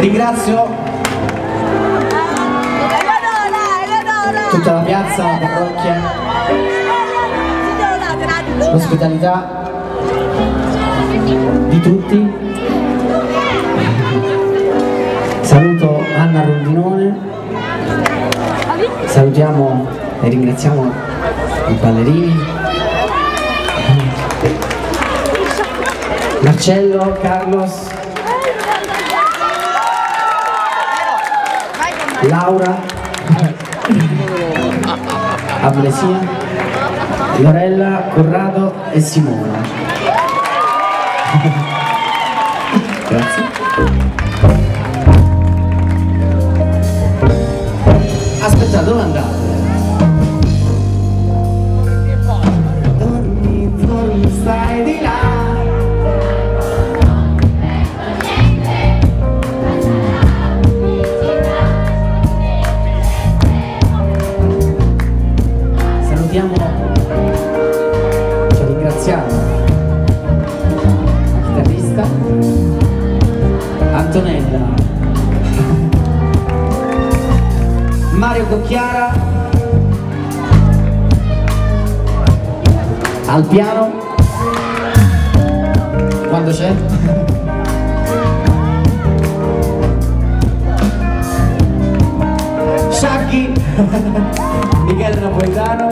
Ringrazio tutta la piazza, la parrocchia, l'ospitalità di tutti. Saluto Anna Rondinone, salutiamo e ringraziamo i ballerini, Marcello, Carlos, Laura, Ablesia, Lorella, Corrado e Simona. Grazie. Aspettate, dove andate? Dormi, stai di là. Ci ringraziamo la chitarrista Antonella, Mario Cocchiara al piano quando c'è, Sciacchi, Michele Napoletano,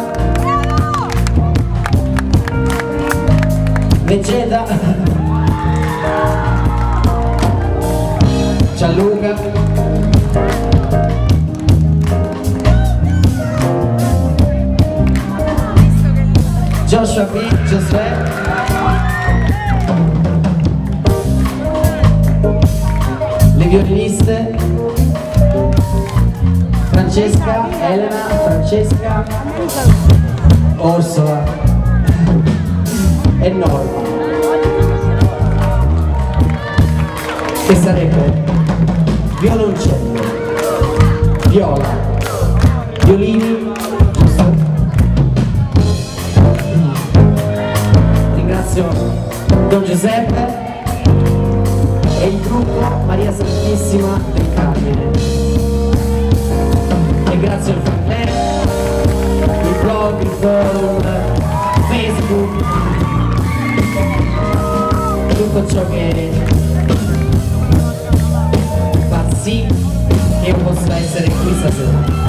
Vegeta, Gianluca, Joshua B, Giosuè, le violiniste Francesca, Elena, Francesca, Orsola e Norma, che sarebbe violoncello, viola, violini, giusto? Ringrazio Don Giuseppe e il gruppo Maria Santissima del Carmine. Ringrazio il Franklin, il blog, il forum, Facebook, tutto ciò che fa sì che io possa essere qui stasera.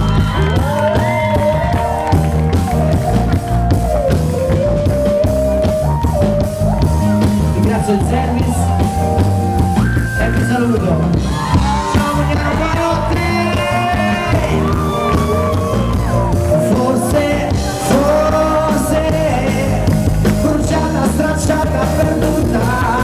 Ringrazio il service e vi saluto. Ciao buonanotte. Forse bruciata, stracciata, perduta.